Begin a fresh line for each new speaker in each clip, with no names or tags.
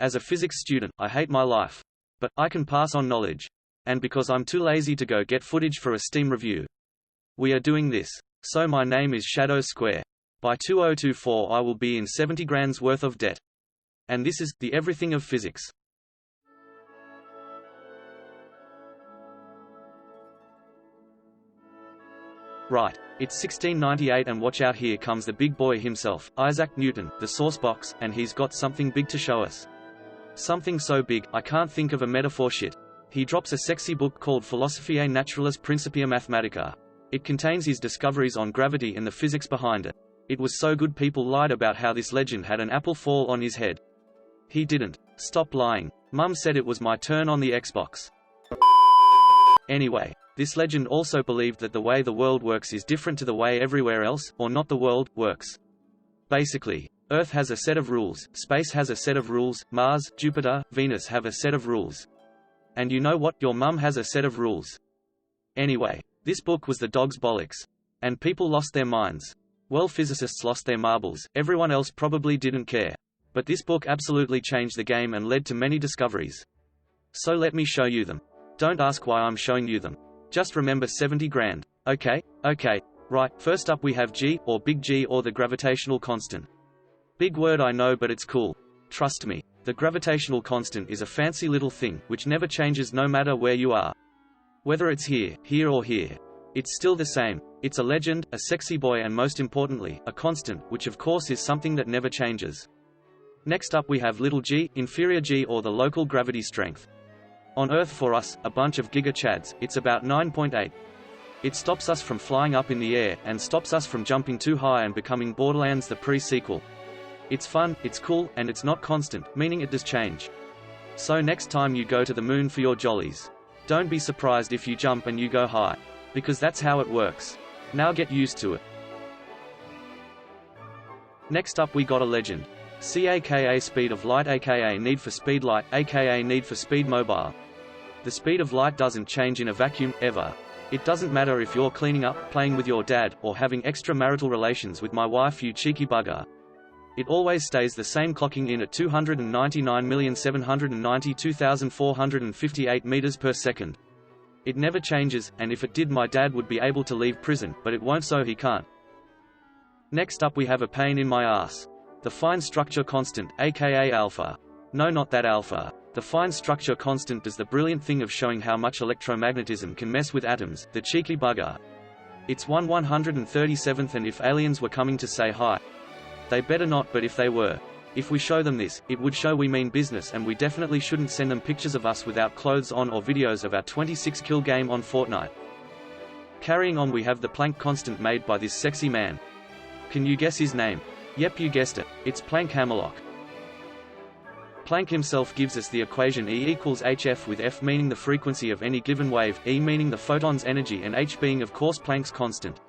As a physics student, I hate my life. But I can pass on knowledge. And because I'm too lazy to go get footage for a Steam review. We are doing this. So my name is Shadow Square. By 2024 I will be in 70 grand's worth of debt. And this is the everything of physics. Right. It's 1698 and watch out, here comes the big boy himself, Isaac Newton, the source box, and he's got something big to show us. Something so big, I can't think of a metaphor shit. He drops a sexy book called Philosophiae Naturalis Principia Mathematica. It contains his discoveries on gravity and the physics behind it. It was so good people lied about how this legend had an apple fall on his head. He didn't. Stop lying. Mum said it was my turn on the Xbox. Anyway. This legend also believed that the way the world works is different to the way everywhere else, or not the world, works. Basically, Earth has a set of rules, space has a set of rules, Mars, Jupiter, Venus have a set of rules. And you know what, your mum has a set of rules. Anyway, this book was the dog's bollocks. And people lost their minds. Well, physicists lost their marbles, everyone else probably didn't care. But this book absolutely changed the game and led to many discoveries. So let me show you them. Don't ask why I'm showing you them. Just remember 70 grand. Okay? Right, first up we have G, or Big G, or the gravitational constant. Big word I know, but it's cool. Trust me. The gravitational constant is a fancy little thing, which never changes no matter where you are. Whether it's here, or here. It's still the same. It's a legend, a sexy boy, and most importantly, a constant, which of course is something that never changes. Next up we have little g, inferior G, or the local gravity strength. On Earth for us, a bunch of giga-chads, it's about 9.8. It stops us from flying up in the air, and stops us from jumping too high and becoming Borderlands the pre-sequel. It's fun, it's cool, and it's not constant, meaning it does change. So next time you go to the moon for your jollies, don't be surprised if you jump and you go high. Because that's how it works. Now get used to it. Next up we got a legend. C aka Speed of Light aka Need for Speed Light aka Need for Speed Mobile. The speed of light doesn't change in a vacuum, ever. It doesn't matter if you're cleaning up, playing with your dad, or having extramarital relations with my wife, you cheeky bugger. It always stays the same, clocking in at 299,792,458 meters per second. It never changes, and if it did my dad would be able to leave prison, but it won't, so he can't. Next up we have a pain in my ass. The fine structure constant, aka alpha. No, not that alpha. The fine structure constant does the brilliant thing of showing how much electromagnetism can mess with atoms, the cheeky bugger. It's 1/137th, and if aliens were coming to say hi. They better not, but if they were. If we show them this, it would show we mean business, and we definitely shouldn't send them pictures of us without clothes on or videos of our 26-kill game on Fortnite. Carrying on we have the Planck constant made by this sexy man. Can you guess his name? Yep, you guessed it, it's Planck Hammerlock. Planck himself gives us the equation E equals hf, with f meaning the frequency of any given wave, E meaning the photon's energy, and h being of course Planck's constant.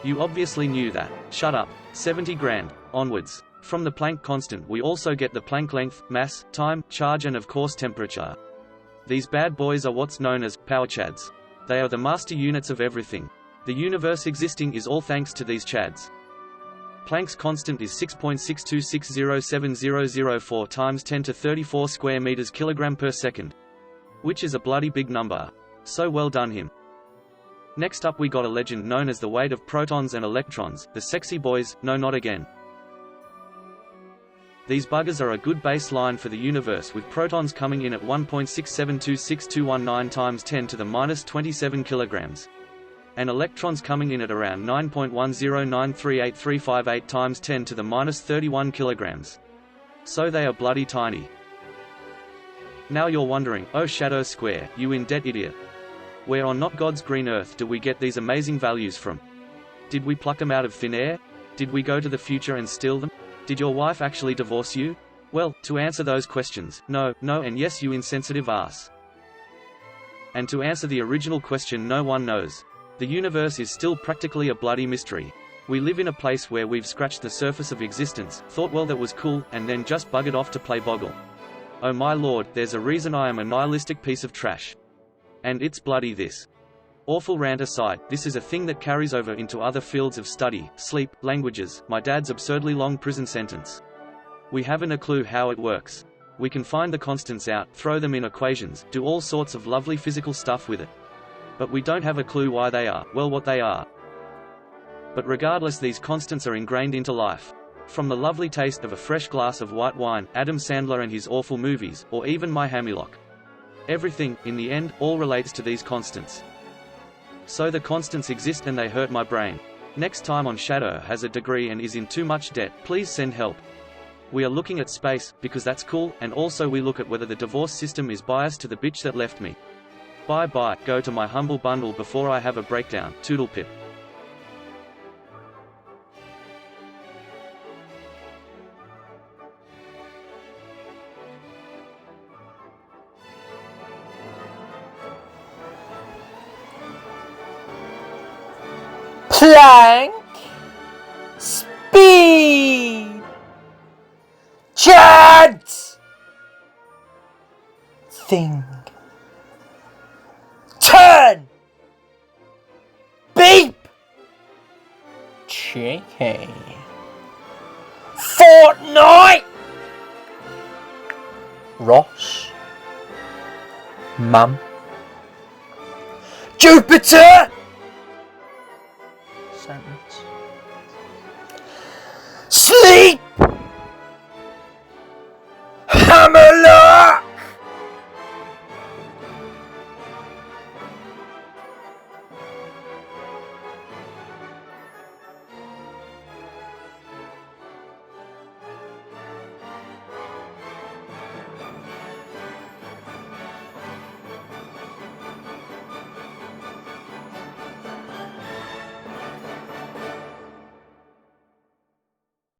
You obviously knew that. Shut up. 70 grand. Onwards. From the Planck constant we also get the Planck length, mass, time, charge, and of course temperature. These bad boys are what's known as power chads. They are the master units of everything. The universe existing is all thanks to these chads. Planck's constant is 6.6260704 times 10 to 34 square meters kilogram per second. Which is a bloody big number. So well done him. Next up we got a legend known as the weight of protons and electrons, the sexy boys, no not again. These buggers are a good baseline for the universe, with protons coming in at 1.67262219 times 10 to the minus 27 kilograms. And electrons coming in at around 9.1093835 times 10 to the minus 31 kilograms. So they are bloody tiny. Now you're wondering, oh Shadow Square, you in debt idiot. Where on not God's green earth do we get these amazing values from? Did we pluck them out of thin air? Did we go to the future and steal them? Did your wife actually divorce you? Well, to answer those questions, no, and yes, you insensitive ass. And to answer the original question, no one knows. The universe is still practically a bloody mystery. We live in a place where we've scratched the surface of existence, thought well that was cool, and then just buggered off to play Boggle. Oh my lord, there's a reason I am a nihilistic piece of trash. And it's bloody this. Awful rant aside, this is a thing that carries over into other fields of study, sleep, languages, my dad's absurdly long prison sentence. We haven't a clue how it works. we can find the constants out, throw them in equations, do all sorts of lovely physical stuff with it. But we don't have a clue why they are, well, what they are. But regardless, these constants are ingrained into life. From the lovely taste of a fresh glass of white wine, Adam Sandler and his awful movies, or even my hammerlock. Everything, in the end, all relates to these constants. So the constants exist and they hurt my brain. Next time on Shadow has a degree and is in too much debt, please send help. We are looking at space, because that's cool, and also we look at whether the divorce system is biased to the bitch that left me. Bye bye, go to my humble bundle before I have a breakdown, toodle pip.
Plank speed chance thing turn beep cheeky Fortnite Ross Mum Jupiter sentence. Sleep